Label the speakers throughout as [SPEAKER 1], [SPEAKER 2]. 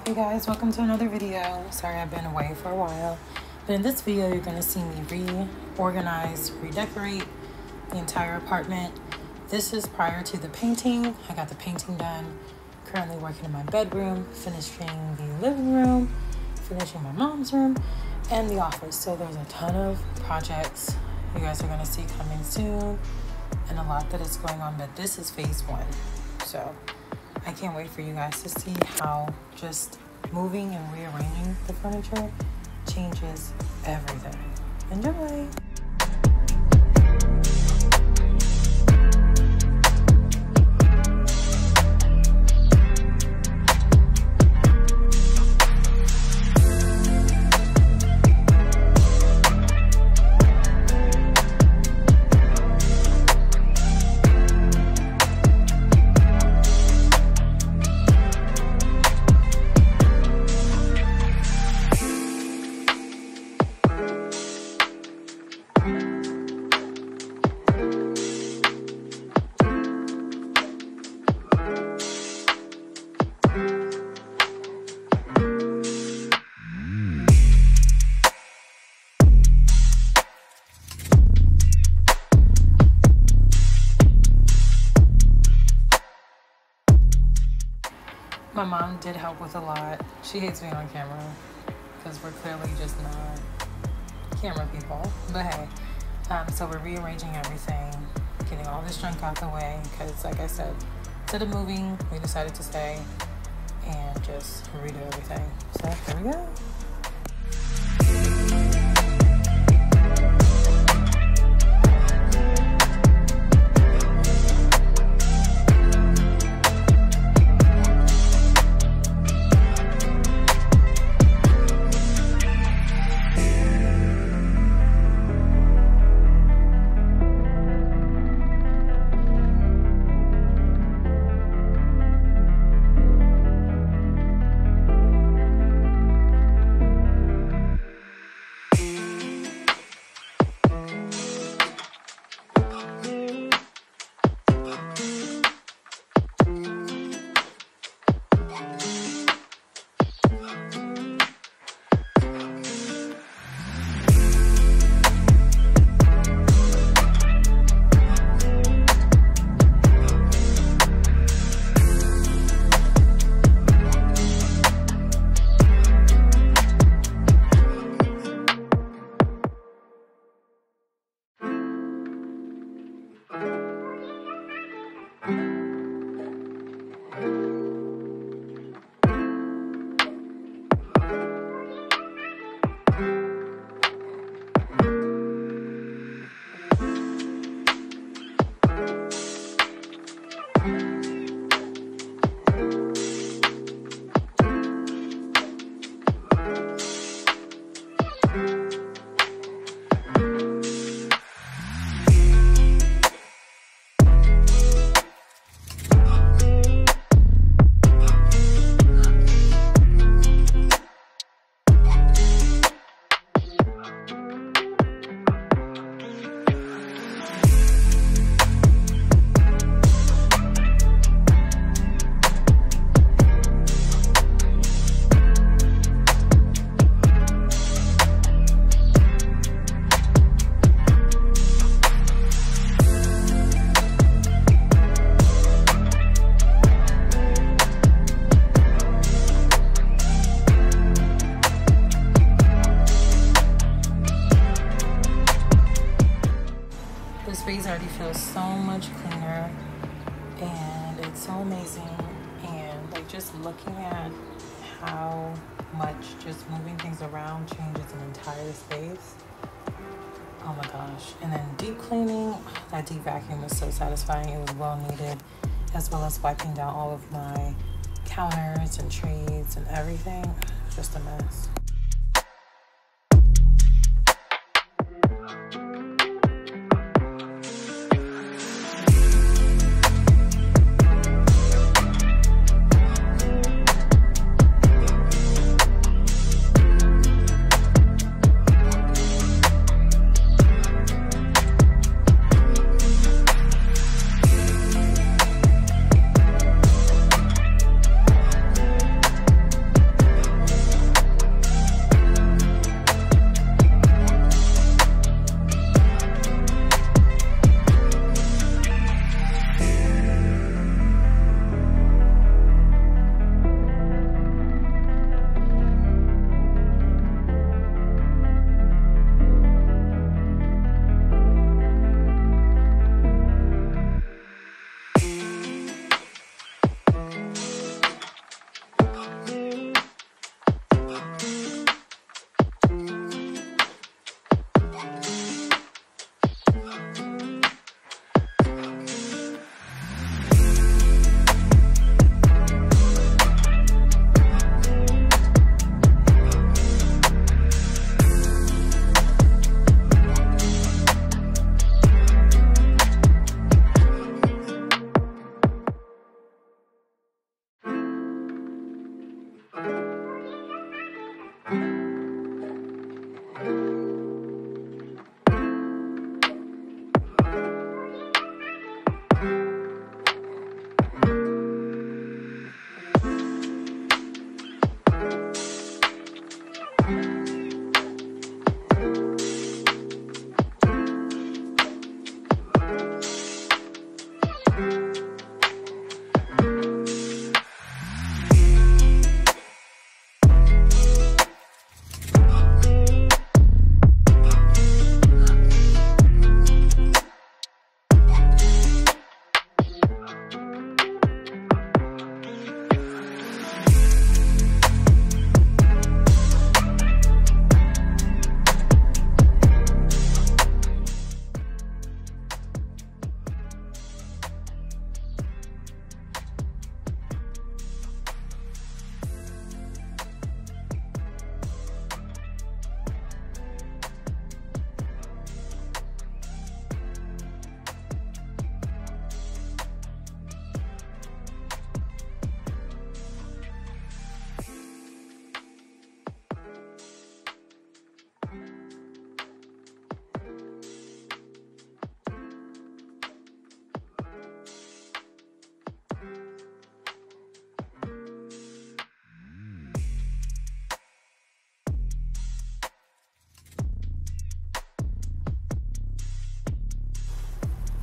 [SPEAKER 1] Hey guys, welcome to another video. Sorry I've been away for a while, but in this video you're going to see me reorganize, redecorate the entire apartment. This is prior to the painting. I got the painting done. Currently working in my bedroom, finishing the living room, finishing my mom's room, and the office. So there's a ton of projects you guys are going to see coming soon and a lot that is going on, but this is phase one. So I can't wait for you guys to see how just moving and rearranging the furniture changes everything. Enjoy! My mom did help with a lot. She hates being on camera because we're clearly just not camera people. But hey, so we're rearranging everything, getting all this junk out the way because, like I said, instead of moving, we decided to stay and just redo everything. So here we go. This space already feels so much cleaner and it's so amazing, and like just looking at how much just moving things around changes an entire space. Oh my gosh. And then deep cleaning, that deep vacuum was so satisfying. It was well needed, as well as wiping down all of my counters and trays and everything. Just a mess.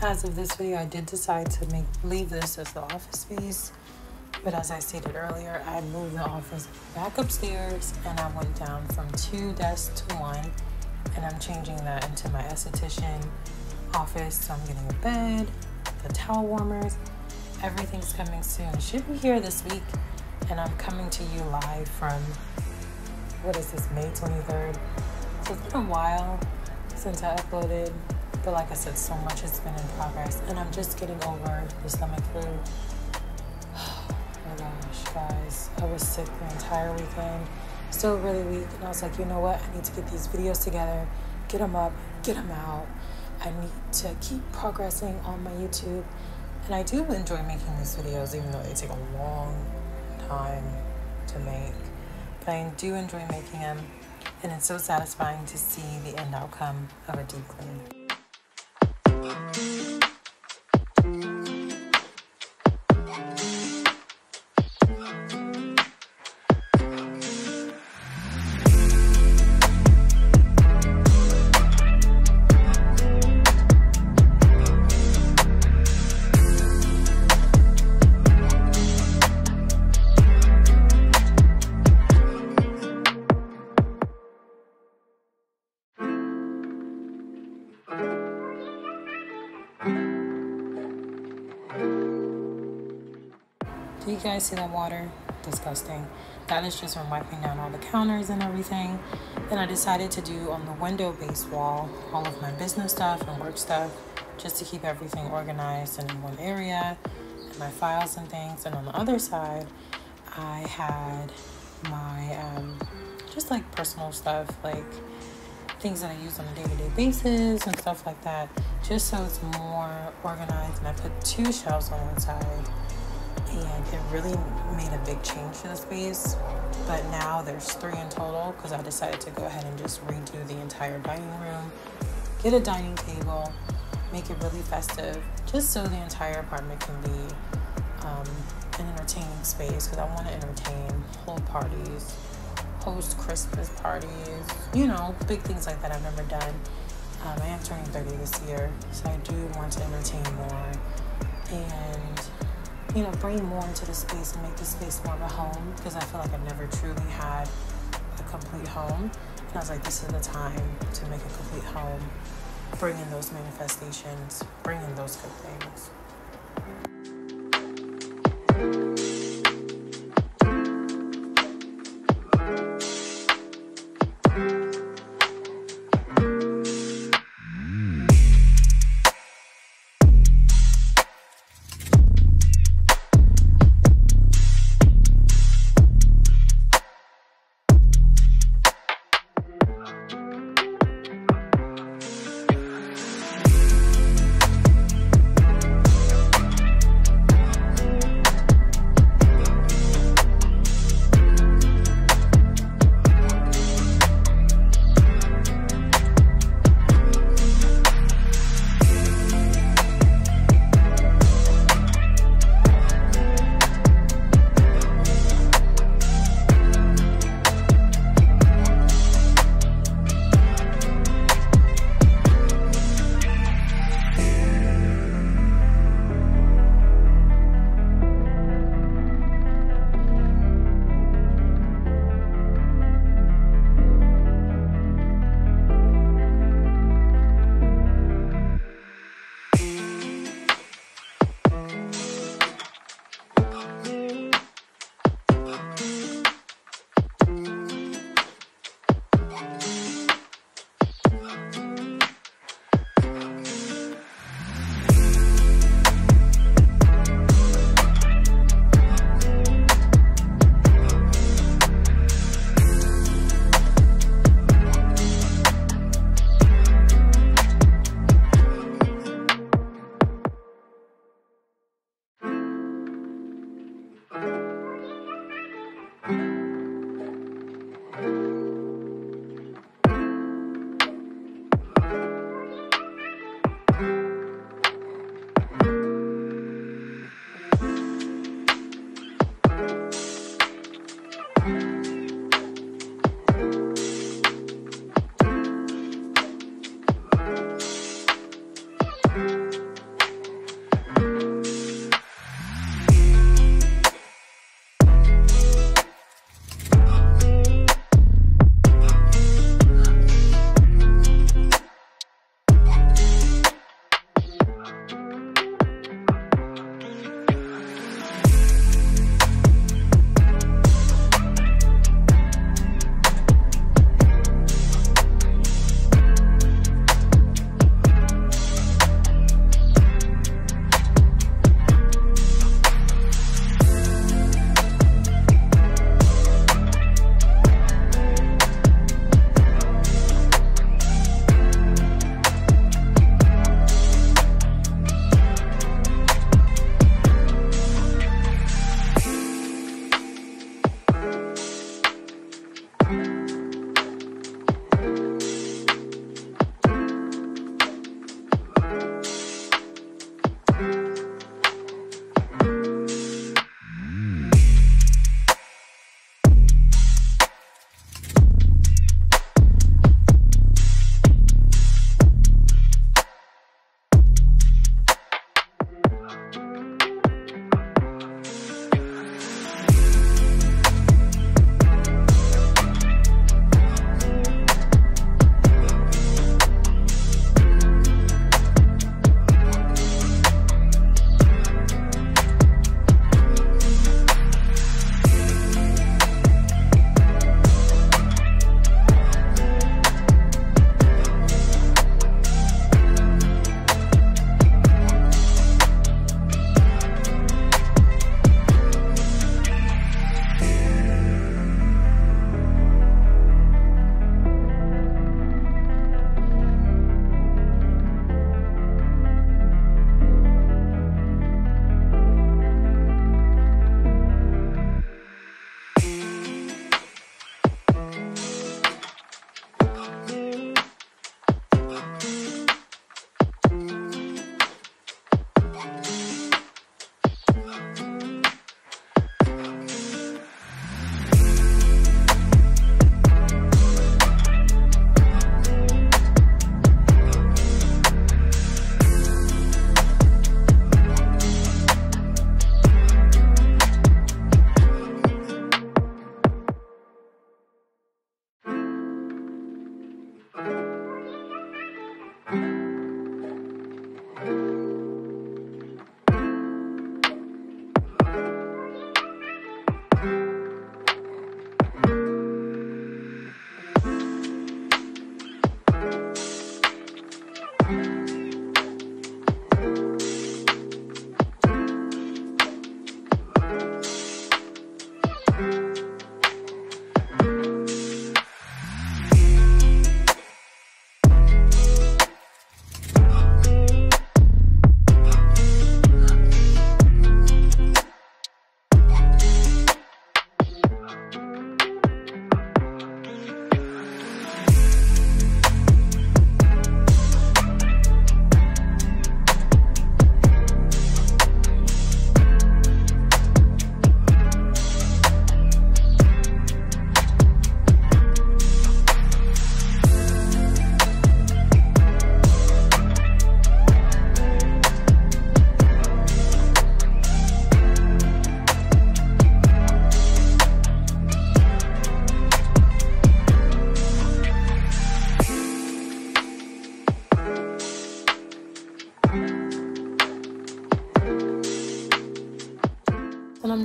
[SPEAKER 1] As of this video, I did decide to leave this as the office space. But as I stated earlier, I moved the office back upstairs and I went down from 2 desks to 1. And I'm changing that into my esthetician office. So I'm getting a bed, the towel warmers, everything's coming soon. It should be here this week. And I'm coming to you live from, what is this, May 23rd. So it's been a while since I uploaded. But like I said, so much has been in progress. And I'm just getting over the stomach flu. Oh my gosh, guys. I was sick the entire weekend. Still really weak. And I was like, you know what? I need to get these videos together. Get them up. Get them out. I need to keep progressing on my YouTube. And I do enjoy making these videos, even though they take a long time to make. But I do enjoy making them. And it's so satisfying to see the end outcome of a deep clean. Do you guys see that water? Disgusting. That is just from wiping down all the counters and everything. Then I decided to do on the window-based wall all of my business stuff and work stuff, just to keep everything organized and in one area, and my files and things. And on the other side, I had my just like personal stuff, like things that I use on a day-to-day basis and stuff like that, just so it's more organized. And I put 2 shelves on one side. And it really made a big change to the space. But now there's 3 in total because I decided to go ahead and just redo the entire dining room, get a dining table, make it really festive, just so the entire apartment can be an entertaining space, because I want to entertain whole parties, host Christmas parties, you know, big things like that I've never done. I am turning 30 this year, so I do want to entertain more and, you know, bring more into the space and make the space more of a home, because I feel like I've never truly had a complete home. And I was like, this is the time to make a complete home, bring in those manifestations, bring in those good things.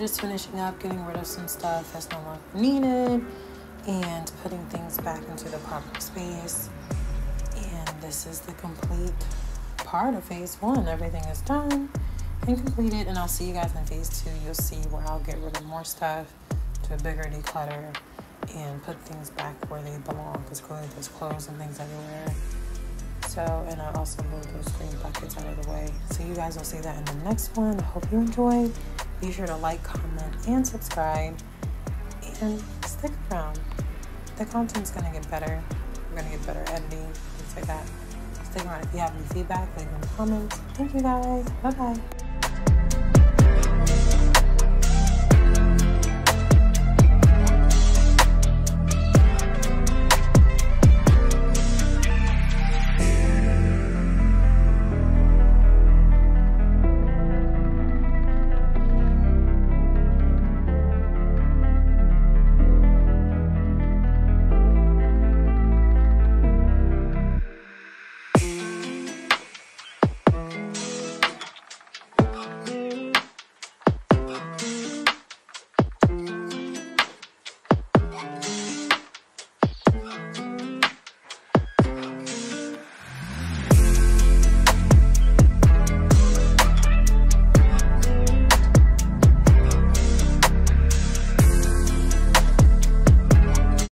[SPEAKER 1] just finishing up, getting rid of some stuff that's no longer needed and putting things back into the proper space. And this is the complete part of phase 1. Everything is done and completed, and I'll see you guys in phase 2. You'll see where I'll get rid of more stuff, to a bigger declutter, and put things back where they belong, because clearly there's clothes and things everywhere. So, and I also moved those green buckets out of the way. So you guys will see that in the next one. I hope you enjoy. Be sure to like, comment, and subscribe, and stick around. The content's gonna get better. We're gonna get better editing, things like that. Stick around. If you have any feedback, leave in the comments. Thank you guys. Bye bye.